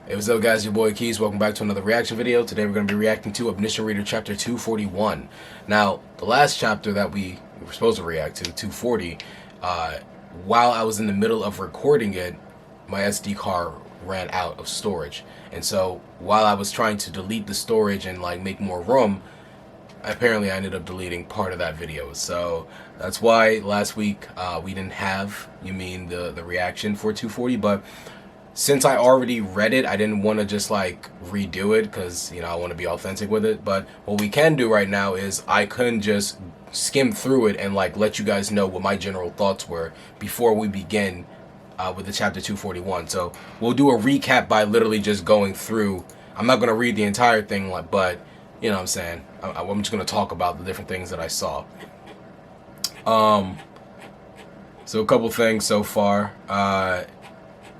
Hey, what's up guys, your boy Keys. Welcome back to another reaction video. Today we're going to be reacting to Omniscient Reader Chapter 241. Now, the last chapter that we were supposed to react to, 240, while I was in the middle of recording it, my SD card ran out of storage. And so, while I was trying to delete the storage and like make more room, apparently I ended up deleting part of that video. So, that's why last week we didn't have, the reaction for 240, but since I already read it, I didn't want to just like redo it because, I want to be authentic with it. But what we can do right now is I couldn't just skim through it and like let you guys know what my general thoughts were before we begin with the chapter 241. So we'll do a recap by literally just going through. I'm not going to read the entire thing, but you know what I'm saying. I'm just going to talk about the different things that I saw. So a couple things so far.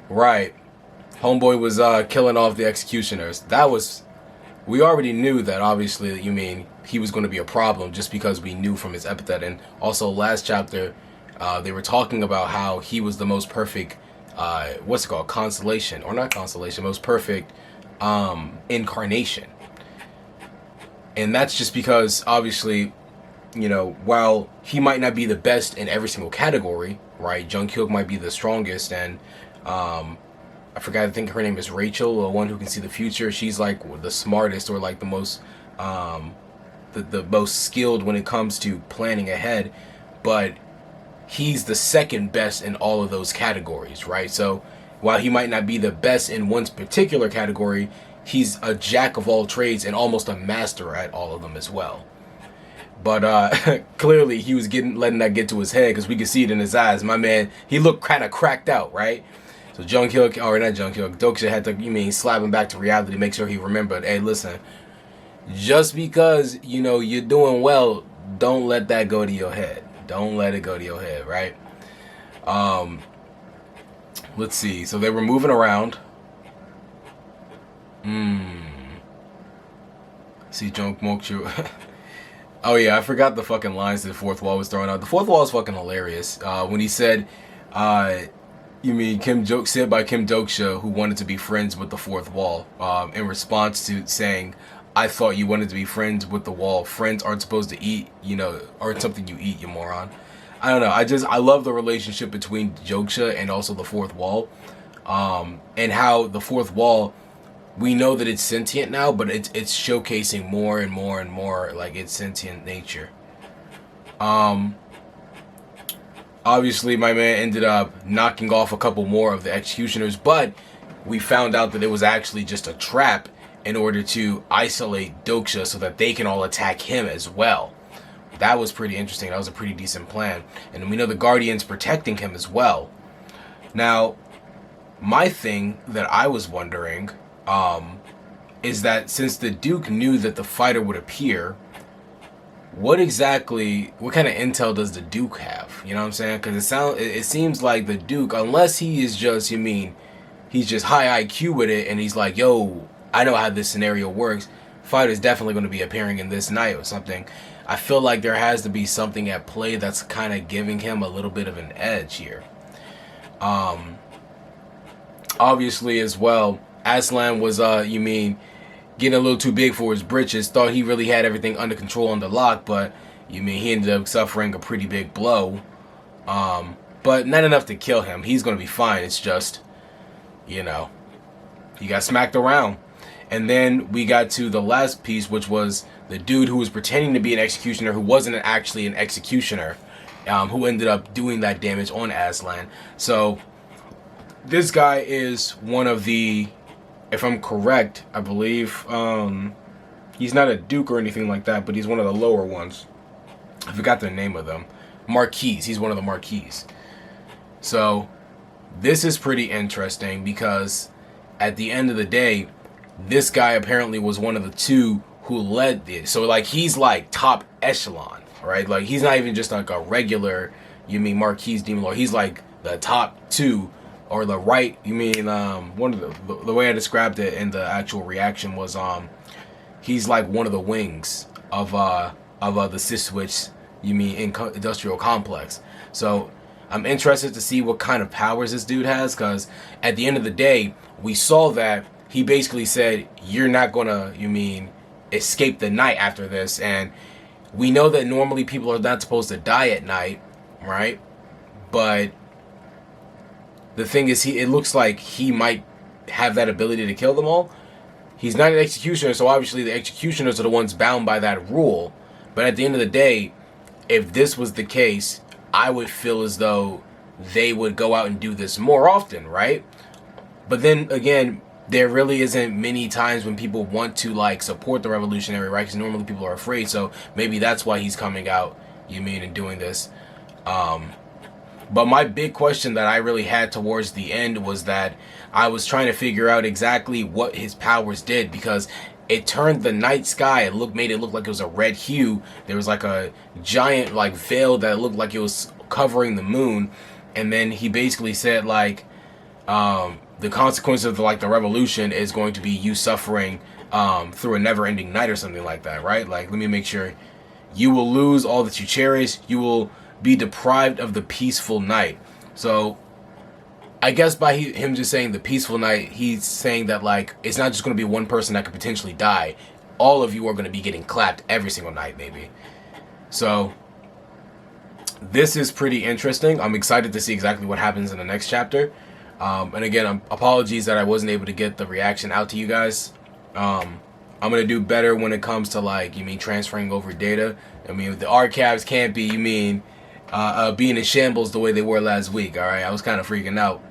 Right. Homeboy was killing off the executioners. We already knew that, obviously, he was going to be a problem just because we knew from his epithet. And also last chapter, they were talking about how he was the most perfect, constellation, or not constellation, most perfect incarnation. And that's just because, obviously, while he might not be the best in every single category, right? Jungkook might be the strongest, and I forgot, I think her name is Rachel, the one who can see the future. She's like the smartest, or like the most the most skilled when it comes to planning ahead, but he's the second best in all of those categories, right? So while he might not be the best in one particular category, he's a jack of all trades and almost a master at all of them as well. But clearly he was letting that get to his head, because we could see it in his eyes. My man, he looked kind of cracked out, right? So Doksha had to, slap him back to reality to make sure he remembered, hey, listen, just because, you're doing well, don't let that go to your head. Don't let it go to your head, right? Let's see. So they were moving around. See, Junk Mokchu. Oh yeah, I forgot the fucking lines that the fourth wall was throwing out. The fourth wall is fucking hilarious. When he said, said by Kim Doksha, who wanted to be friends with the fourth wall, in response to saying, I thought you wanted to be friends with the wall. Friends aren't supposed to eat, aren't something you eat, you moron. I don't know. I love the relationship between Doksha and also the fourth wall. And how the fourth wall, we know that it's sentient now, but it's showcasing more and more and more like its sentient nature. Obviously, my man ended up knocking off a couple more of the executioners, but we found out that it was actually just a trap in order to isolate Doksha so that they can all attack him as well. That was pretty interesting. That was a pretty decent plan. And we know the Guardian's protecting him as well. Now, my thing that I was wondering is that since the Duke knew that the fighter would appear, what kind of intel does the Duke have? You know what I'm saying? Because it seems like the Duke, unless he is just, he's just high IQ with it, and he's like, yo, I know how this scenario works. Fighter's definitely going to be appearing in this night or something. I feel like there has to be something at play that's kind of giving him a little bit of an edge here. Obviously, as well, Aslan was, getting a little too big for his britches. Thought he really had everything under control, under lock, but he ended up suffering a pretty big blow. But not enough to kill him. He's gonna be fine. It's just, he got smacked around. And then we got to the last piece, which was the dude who was pretending to be an executioner, who wasn't actually an executioner, who ended up doing that damage on Aslan. So this guy is one of the, if I'm correct, I believe, he's not a Duke or anything like that, but he's one of the lower ones. I forgot the name of them. Marquis. He's one of the Marquis. So, this is pretty interesting because at the end of the day, this guy apparently was one of the two who led this. So, like, he's like top echelon, right? Like, he's not even just like a regular, Marquis Demon Lord. He's like the top two. Or the right, one of the way I described it in the actual reaction was, he's like one of the wings of the Sith industrial complex. So I'm interested to see what kind of powers this dude has, because at the end of the day, we saw that he basically said, you're not gonna, escape the night after this. And we know that normally people are not supposed to die at night, right? But the thing is, it looks like he might have that ability to kill them all. He's not an executioner, so obviously the executioners are the ones bound by that rule. But at the end of the day, if this was the case, I would feel as though they would go out and do this more often, right? But then again, there really isn't many times when people want to like support the revolutionary, right? Because normally people are afraid, so maybe that's why he's coming out, and doing this. But my big question that I really had towards the end was that I was trying to figure out exactly what his powers did, because it turned the night sky. It made it look like it was a red hue. There was like a giant like veil that looked like it was covering the moon, and then he basically said like, the consequence of the revolution is going to be you suffering through a never-ending night or something like that, right? Like, let me make sure. You will lose all that you cherish. You will be deprived of the peaceful night. So I guess by him just saying the peaceful night, he's saying that like it's not just going to be one person that could potentially die. All of you are going to be getting clapped every single night, maybe. So this is pretty interesting. I'm excited to see exactly what happens in the next chapter. And again, apologies that I wasn't able to get the reaction out to you guys. I'm going to do better when it comes to like, transferring over data. The archives can't be, being in shambles the way they were last week. All right. I was kind of freaking out.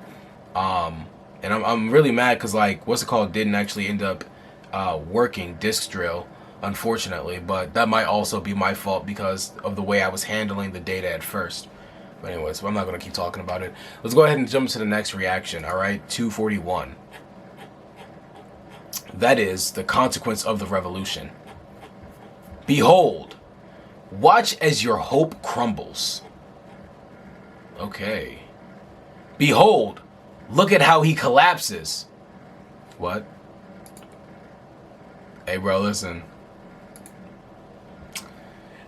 And I'm really mad because like, what's it called? Didn't actually end up, working disk drill, unfortunately, but that might also be my fault because of the way I was handling the data at first. But anyways, I'm not going to keep talking about it. Let's go ahead and jump to the next reaction, alright? 241. That is the consequence of the revolution. Behold, watch as your hope crumbles. Okay. Behold, look at how he collapses. What? Hey bro, listen.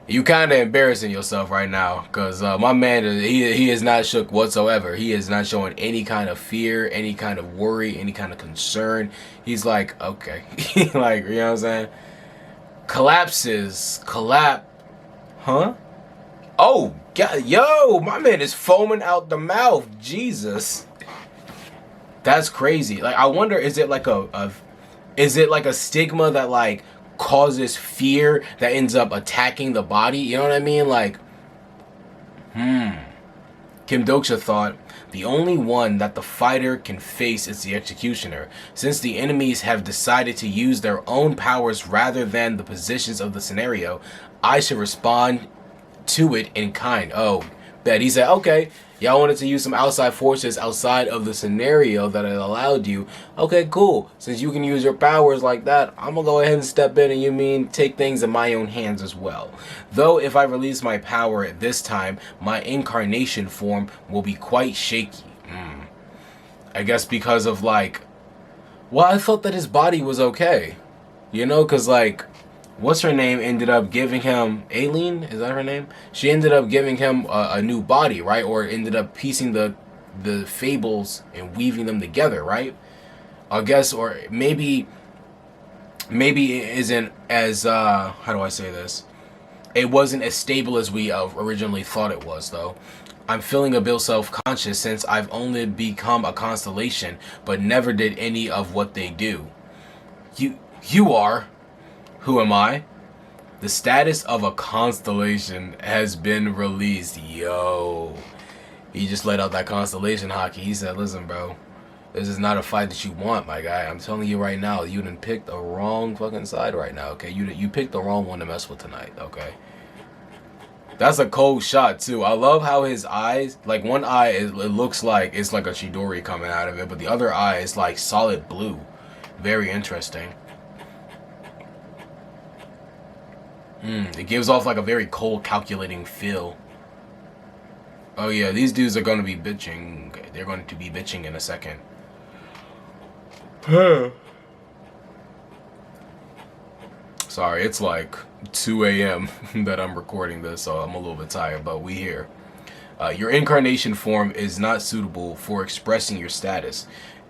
You kind of embarrassing yourself right now, because my man, he is not shook whatsoever. He is not showing any kind of fear, any kind of worry, any kind of concern. He's like, okay. Like, you know what I'm saying? Collapses. Huh? Oh, God, yo, my man is foaming out the mouth. Jesus. That's crazy. Like, I wonder, is it like a stigma that, like, causes fear that ends up attacking the body? You know what I mean? Like, Kim Doksha thought, the only one that the fighter can face is the executioner. Since the enemies have decided to use their own powers rather than the positions of the scenario, I should respond to it in kind. Oh, bet. He said, okay, y'all wanted to use some outside forces outside of the scenario that it allowed you. Okay, cool. Since you can use your powers like that, I'm gonna go ahead and step in and take things in my own hands as well. Though if I release my power at this time, my incarnation form will be quite shaky. I guess because of like, well, I thought that his body was okay. Because like, what's her name ended up giving him, Aileen, is that her name? She ended up giving him a new body, right? Or ended up piecing the fables and weaving them together, right? I guess, or maybe it isn't as, how do I say this? It wasn't as stable as we originally thought it was, though. I'm feeling a bit self-conscious since I've only become a constellation, but never did any of what they do. You are... Who am I? The status of a constellation has been released. Yo. He just let out that constellation hockey. He said, listen, bro. This is not a fight that you want, my guy. I'm telling you right now, you done picked the wrong fucking side right now, okay? You picked the wrong one to mess with tonight, okay? That's a cold shot, too. I love how his eyes, like one eye, it looks like it's like a Chidori coming out of it, but the other eye is like solid blue. Very interesting. It gives off like a very cold, calculating feel. Oh yeah, these dudes are going to be bitching. They're going to be bitching in a second. Sorry, it's like 2 a.m. that I'm recording this, so I'm a little bit tired, but we here. Your incarnation form is not suitable for expressing your status.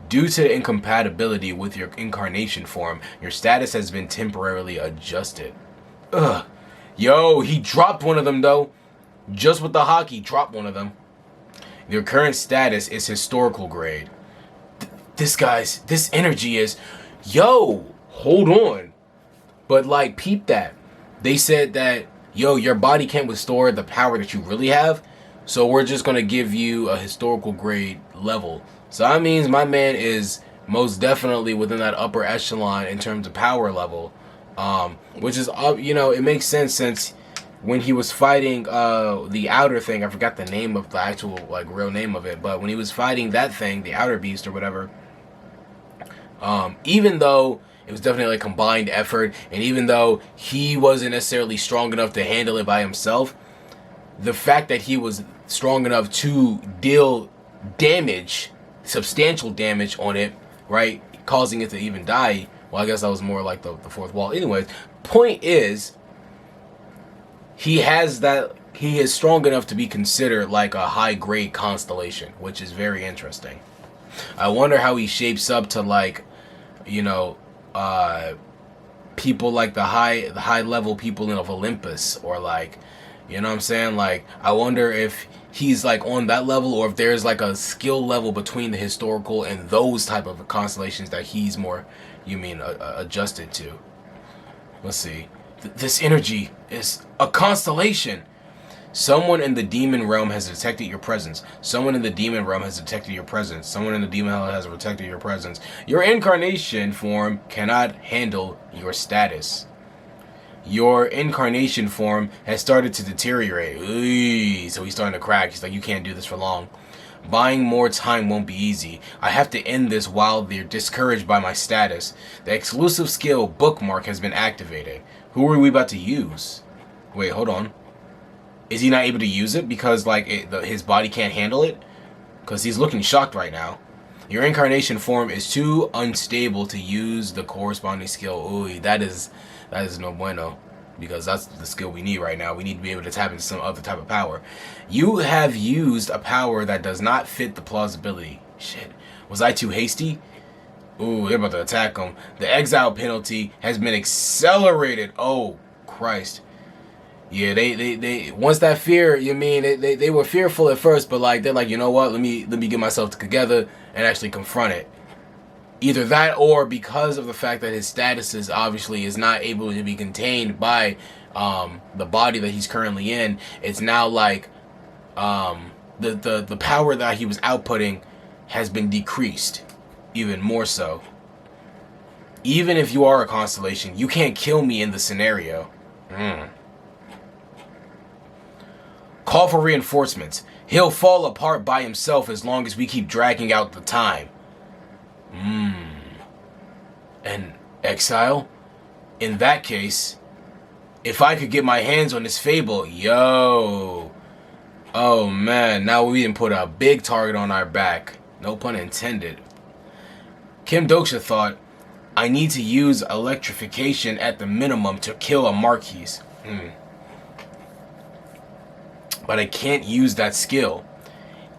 Due to the incompatibility with your incarnation form, your status has been temporarily adjusted. Ugh. Yo, he dropped one of them though. Just with the hockey, dropped one of them. Your current status is historical grade. This energy is, yo, hold on. But like, peep that. They said that, yo, your body can't withstand the power that you really have. So we're just going to give you a historical grade level. So that means my man is most definitely within that upper echelon in terms of power level. Which is, you know, it makes sense since when he was fighting the outer thing, I forgot the name of the actual, like, real name of it, but when he was fighting that thing, the outer beast or whatever, even though it was definitely a combined effort, and even though he wasn't necessarily strong enough to handle it by himself, the fact that he was strong enough to deal damage, substantial damage on it, right, causing it to even die, well, I guess that was more like the fourth wall. Anyways, point is, he is strong enough to be considered like a high-grade constellation, which is very interesting. I wonder how he shapes up to, like, you know, people like the high level people of Olympus, or like, you know what I'm saying? Like, I wonder if he's like on that level, or if there's like a skill level between the historical and those type of constellations that he's more, adjusted to. Let's see. This energy is a constellation. Someone in the demon realm has detected your presence. Someone in the demon realm has detected your presence. Someone in the demon hell has detected your presence. Your incarnation form cannot handle your status. Your incarnation form has started to deteriorate. So he's starting to crack. He's like, you can't do this for long. Buying more time won't be easy. I have to end this while they're discouraged by my status. The exclusive skill bookmark has been activated. Who are we about to use? Wait, hold on. Is he not able to use it because, like, his body can't handle it? Because he's looking shocked right now. Your incarnation form is too unstable to use the corresponding skill. Ooh, that is no bueno. Because that's the skill we need right now. We need to be able to tap into some other type of power. You have used a power that does not fit the plausibility. Shit. Was I too hasty? Ooh, they're about to attack him. The exile penalty has been accelerated. Oh, Christ. Yeah, they once that fear, they were fearful at first, but like they're like, you know what, let me get myself together and actually confront it. Either that, or because of the fact that his status is obviously is not able to be contained by the body that he's currently in, it's now like the power that he was outputting has been decreased even more so. Even if you are a constellation, you can't kill me in the scenario. Call for reinforcements. He'll fall apart by himself as long as we keep dragging out the time. And exile? In that case, if I could get my hands on this Fable, yo. Oh man, now we didn't put a big target on our back. No pun intended. Kim Doksha thought, I need to use electrification at the minimum to kill a Marquis. But I can't use that skill.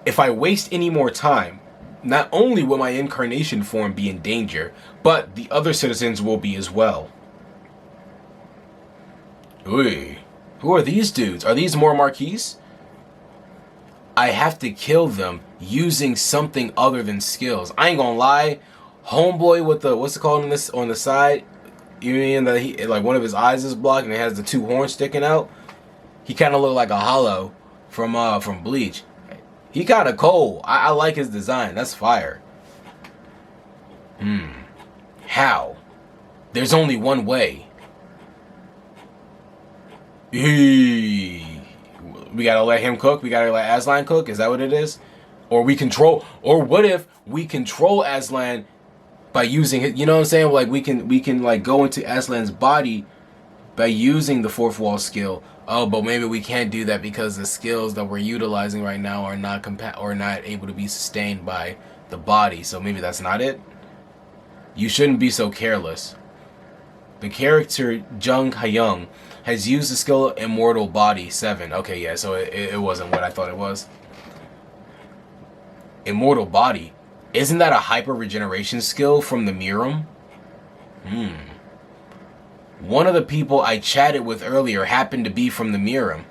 If I waste any more time, not only will my incarnation form be in danger, but the other citizens will be as well. Ooh, who are these dudes? Are these more Marquis? I have to kill them using something other than skills. I ain't gonna lie, homeboy with the, what's it called on the side? You mean that he, like, one of his eyes is blocked and it has the two horns sticking out? He kind of looked like a hollow from Bleach. He kind of cold. I like his design. That's fire. How? There's only one way. We gotta let him cook? We gotta let Aslan cook? Is that what it is? Or what if we control Aslan by using it? You know what I'm saying? Like we can like go into Aslan's body by using the fourth wall skill. Oh, but maybe we can't do that because the skills that we're utilizing right now are not able to be sustained by the body. So maybe that's not it. You shouldn't be so careless. The character Jung Hyung has used the skill Immortal Body 7. Okay, yeah, so it wasn't what I thought it was. Immortal Body. Isn't that a hyper regeneration skill from the Miram? One of the people I chatted with earlier happened to be from the Miram.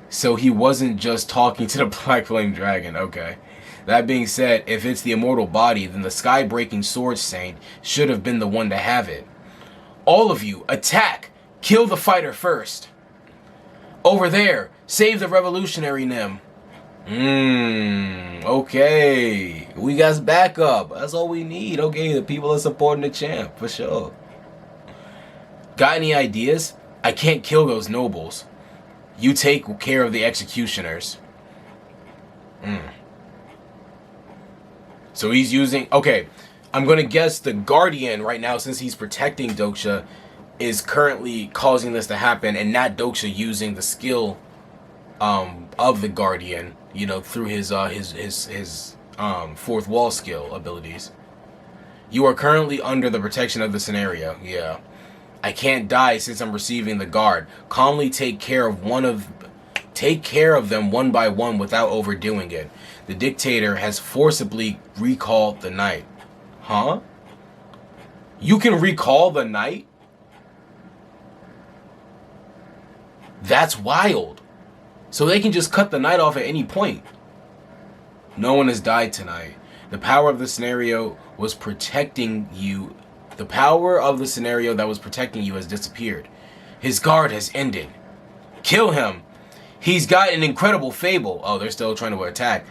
So he wasn't just talking to the Black Flame Dragon. Okay. That being said, if it's the immortal body, then the sky-breaking sword saint should have been the one to have it. All of you, attack! Kill the fighter first! Over there! Save the revolutionary Nim! Okay. We got backup. That's all we need. Okay, the people are supporting the champ, for sure. Got any ideas? I can't kill those nobles. You take care of the executioners. So he's using... Okay, I'm going to guess the Guardian right now, since he's protecting Doksha, is currently causing this to happen, and not Doksha using the skill of the Guardian, you know, through his fourth wall skill abilities. You are currently under the protection of the scenario. Yeah. I can't die since I'm receiving the guard. Calmly take care of them one by one without overdoing it. The dictator has forcibly recalled the knight. Huh? You can recall the knight? That's wild. So they can just cut the knight off at any point. No one has died tonight. The power of the scenario was protecting you. The power of the scenario that was protecting you has disappeared. His guard has ended. Kill him. He's got an incredible fable. Oh, they're still trying to attack.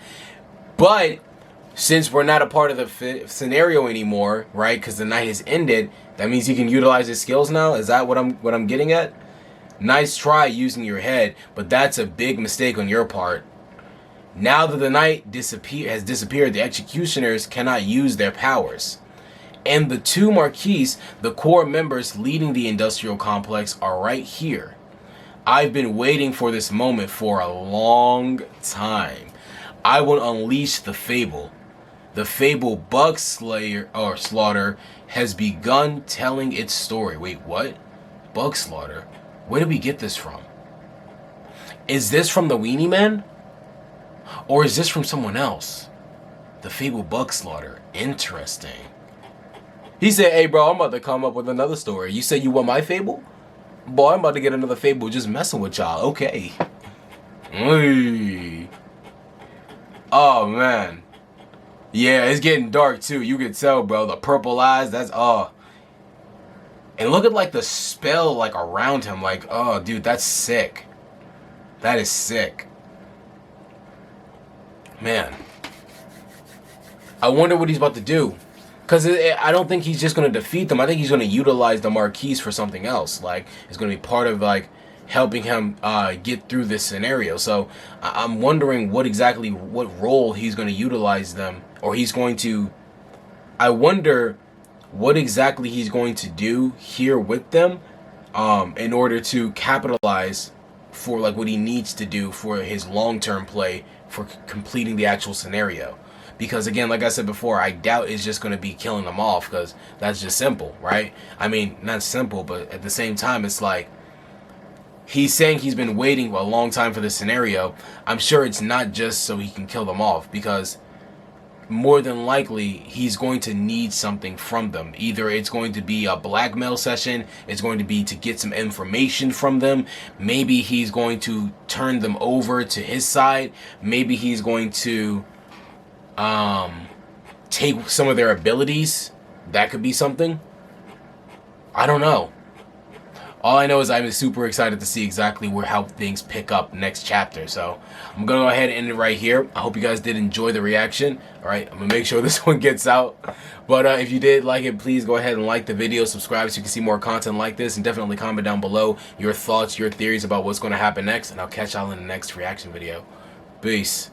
But since we're not a part of the scenario anymore, right? Because the night has ended, that means he can utilize his skills now. Is that what I'm getting at? Nice try using your head, but that's a big mistake on your part. Now that the night has disappeared, the executioners cannot use their powers. And the two Marquis, the core members leading the industrial complex, are right here. I've been waiting for this moment for a long time. I will unleash the Fable. The Fable bug slaughter has begun telling its story. Wait, what? Bug slaughter? Where did we get this from? Is this from the Weenie Man? Or is this from someone else? The Fable bug slaughter. Interesting. He said, hey bro, I'm about to come up with another story. You said you want my Fable? Boy, I'm about to get another Fable just messing with y'all. Okay. Hey. Oh, man. Yeah, it's getting dark, too. You can tell, bro. The purple eyes, that's... And look at, like, the spell, like, around him. Like, oh, dude, that's sick. That is sick. Man. I wonder what he's about to do. Because I don't think he's just going to defeat them. I think he's going to utilize the Marquis for something else. Like, it's going to be part of, like, helping him get through this scenario. So, I'm wondering what role he's going to utilize them. Or he's going to... I wonder what exactly he's going to do here with them in order to capitalize for, like, what he needs to do for his long-term play for completing the actual scenario. Because, again, like I said before, I doubt it's just going to be killing them off, because that's just simple, right? I mean, not simple, but at the same time, it's like, he's saying he's been waiting a long time for this scenario. I'm sure it's not just so he can kill them off, because more than likely, he's going to need something from them. Either it's going to be a blackmail session, it's going to be to get some information from them, maybe he's going to turn them over to his side, maybe he's going to... take some of their abilities. That could be something. I don't know. All I know is I'm super excited to see exactly how things pick up next chapter. So I'm gonna go ahead and end it right here. I hope you guys did enjoy the reaction. All right, I'm gonna make sure this one gets out. But if you did like it, please go ahead and like the video, subscribe so you can see more content like this, and definitely comment down below your thoughts, your theories about what's gonna happen next. And I'll catch y'all in the next reaction video. Peace.